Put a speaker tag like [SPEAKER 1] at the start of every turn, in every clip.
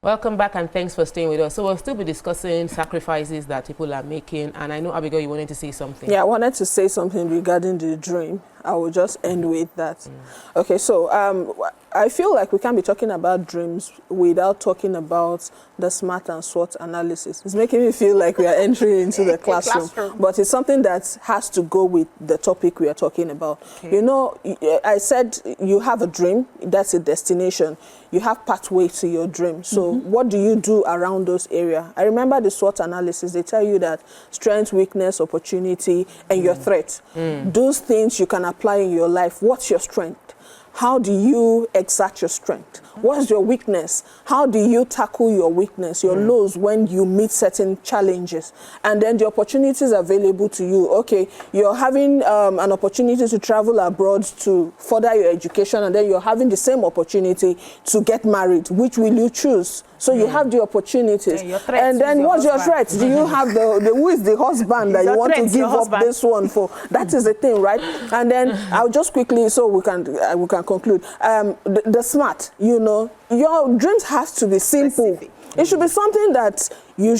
[SPEAKER 1] Welcome back and thanks for staying with us. So we'll still be discussing sacrifices that people are making, and I know, Abigail, you wanted to say something.
[SPEAKER 2] Yeah, I wanted to say something regarding the dream. I will just end with that. Okay, so I feel like we can't be talking about dreams without talking about the SMART and SWAT analysis. It's making me feel like we are entering into the classroom, but it's something that has to go with the topic we are talking about. Okay. You know, I said you have a dream, that's a destination. You have pathway to your dream. So what do you do around those areas? I remember the SWOT analysis. They tell you that strength, weakness, opportunity, and your threat. Those things you can apply in your life. What's your strength? How do you exert your strength? What's your weakness? How do you tackle your weakness, your lows when you meet certain challenges? And then the opportunities available to you. Okay, you're having an opportunity to travel abroad to further your education, and then you're having the same opportunity to get married. Which will you choose? So you have the opportunities. And then what's your threat? Do you have the who is the husband that you want to give up this one for? That is the thing, right? And then I'll just quickly, so we can conclude. The SMART, you know, your dreams has to be simple. Specific. It should be something that you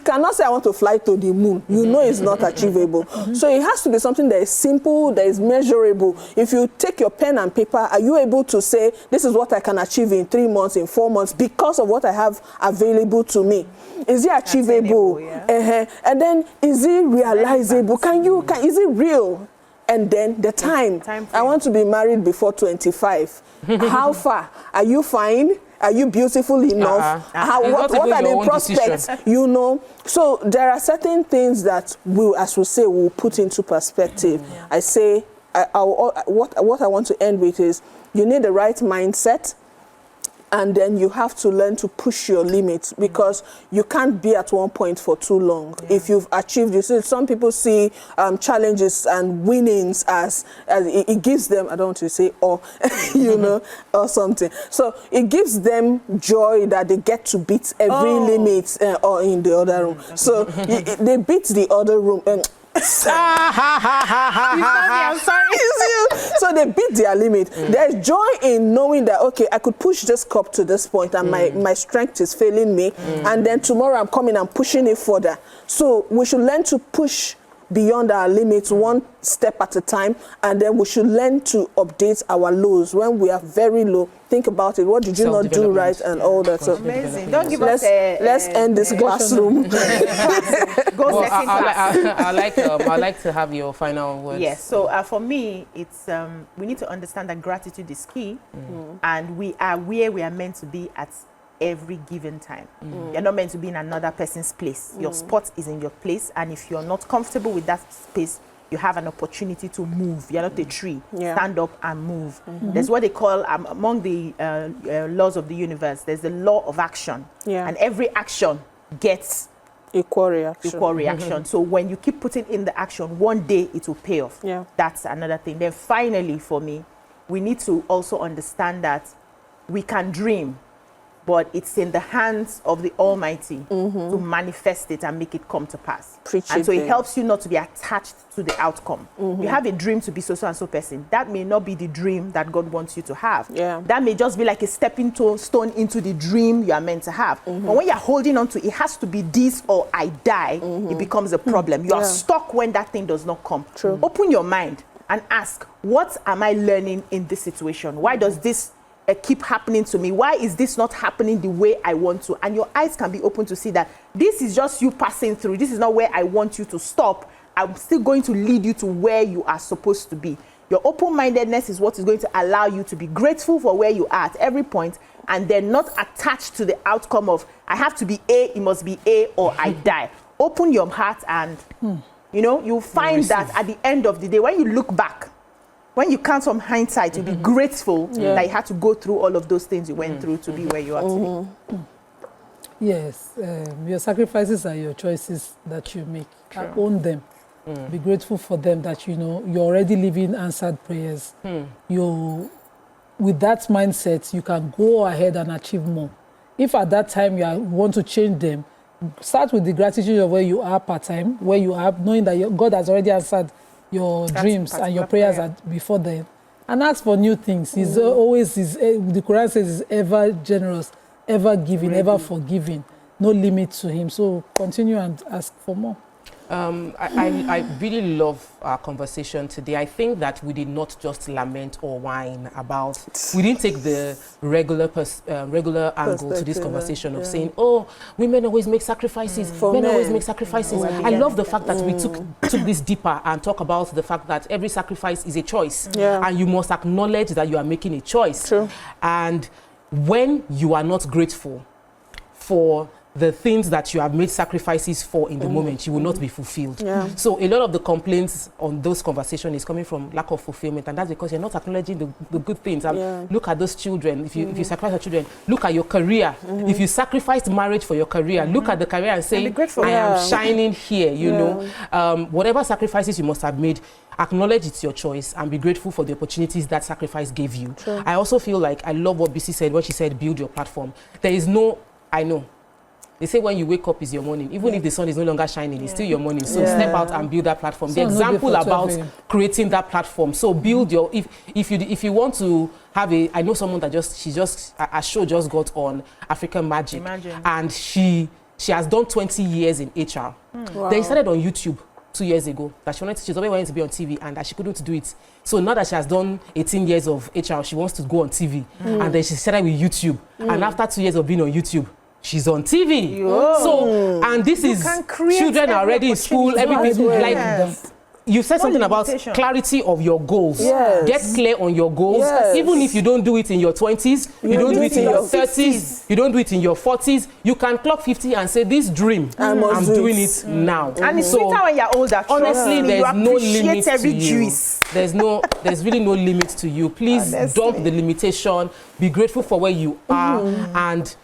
[SPEAKER 2] cannot say I want to fly to the moon. You know it's not achievable. So it has to be something that is simple, that is measurable. If you take your pen and paper, are you able to say, this is what I can achieve in 3 months, in 4 months, because of what I have available to me? Is it achievable? Yeah. And then, is it realizable? Is it real? And then the time I want to be married before 25. How far? Are you fine? Are you beautiful enough? What are the prospects? You know? So there are certain things that as we say, we'll put into perspective. I say, what I want to end with is, you need the right mindset. And then you have to learn to push your limits, because you can't be at one point for too long. If you've achieved, you see, some people see challenges and winnings as it gives them, I don't want to say you know, or something. So it gives them joy that they get to beat every limit or in the other room. So they beat the other room. I'm sorry. So they beat their limit. There's joy in knowing that, okay, I could push this cup to this point and my strength is failing me. And then tomorrow I'm coming and pushing it further. So we should learn to push beyond our limits, one step at a time, and then we should learn to update our lows when we are very low. Think about it. What did you not do right, and all that. So
[SPEAKER 3] amazing. Don't give
[SPEAKER 2] let's end this classroom.
[SPEAKER 1] Well, I like to have your final words.
[SPEAKER 3] Yes. So for me, it's we need to understand that gratitude is key, and we are where we are meant to be at every given time. You're not meant to be in another person's place. Your spot is in your place, and if you're not comfortable with that space, you have an opportunity to move. You're not a tree. Stand up and move. There's what they call, among the laws of the universe, there's the law of action. And every action gets
[SPEAKER 2] equal reaction.
[SPEAKER 3] So when you keep putting in the action, one day it will pay off. That's another thing. Then finally, for me, we need to also understand that we can dream, but it's in the hands of the Almighty to manifest it and make it come to pass. And so it helps you not to be attached to the outcome. You have a dream to be so and so person. That may not be the dream that God wants you to have. That may just be like a stepping stone into the dream you are meant to have. But when you're holding on to it has to be this or I die, it becomes a problem. You are stuck when that thing does not come. Open your mind and ask, what am I learning in this situation? Why does this keep happening to me? Why is this not happening the way I want to? And your eyes can be open to see that this is just you passing through. This is not where I want you to stop. I'm still going to lead you to where you are supposed to be. Your open-mindedness is what is going to allow you to be grateful for where you are at every point, and then not attached to the outcome of, I have to be A, it must be A, or I die. Open your heart and, you know, you'll find that at the end of the day, when you look back, when you count from hindsight, you'll be grateful that you had to go through all of those things you went through to be where you are today.
[SPEAKER 4] Yes, your sacrifices are your choices that you make. Own them. Be grateful for them, that you know you're already living answered prayers. With that mindset, you can go ahead and achieve more. If at that time you want to change them, start with the gratitude of where you are part-time, where you are, knowing that God has already answered your dreams and your prayers are before then, and ask for new things. He's always, the Quran says, is ever generous ever giving, ever forgiving, no limit to him. So continue and ask for more.
[SPEAKER 1] I really love our conversation today. I think that we did not just lament or whine about, we didn't take the regular angle to this conversation of saying, oh, women always make sacrifices, men always make sacrifices. I love the fact that we took this deeper and talk about the fact that every sacrifice is a choice. And you must acknowledge that you are making a choice.
[SPEAKER 2] True.
[SPEAKER 1] And when you are not grateful for the things that you have made sacrifices for in the moment, you will not be fulfilled. So a lot of the complaints on those conversations is coming from lack of fulfillment, and that's because you're not acknowledging the good things. Look at those children. If you sacrifice your children, look at your career. If you sacrificed marriage for your career, look at the career and say, I am shining here, you know. Whatever sacrifices you must have made, acknowledge it's your choice and be grateful for the opportunities that sacrifice gave you. I also feel like, I love what BC said when she said, build your platform. There is no, I know, they say when you wake up is your morning. Even if the sun is no longer shining, it's still your morning. So step out and build that platform. The example about creating that platform. So build your, if you want to have a, I know someone that a show just got on African Magic. And she has done 20 years in HR. They started on YouTube 2 years ago. That she's always wanted to be on TV and that she couldn't do it. So now that she has done 18 years of HR, she wants to go on TV. And then she started with YouTube. And after 2 years of being on YouTube, she's on TV. So, and this is children are already in school, everything. Like, you said something about clarity of your goals. Get clear on your goals. Even if you don't do it in your 20s, you don't do it in your 30s, you don't do it in your 40s, you can clock 50 and say, this dream, I'm doing it now.
[SPEAKER 3] And it's sweeter when you're older.
[SPEAKER 1] Honestly, there's no limit to you. There's really no limit to you. Please dump the limitation. Be grateful for where you are and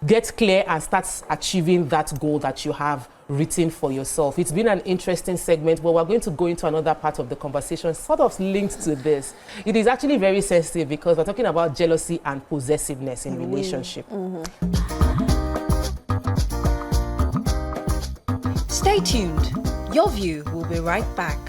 [SPEAKER 1] get clear and start achieving that goal that you have written for yourself. It's been an interesting segment, but we're going to go into another part of the conversation sort of linked to this. It is actually very sensitive because we're talking about jealousy and possessiveness in relationship.
[SPEAKER 5] Stay tuned. Your View will be right back.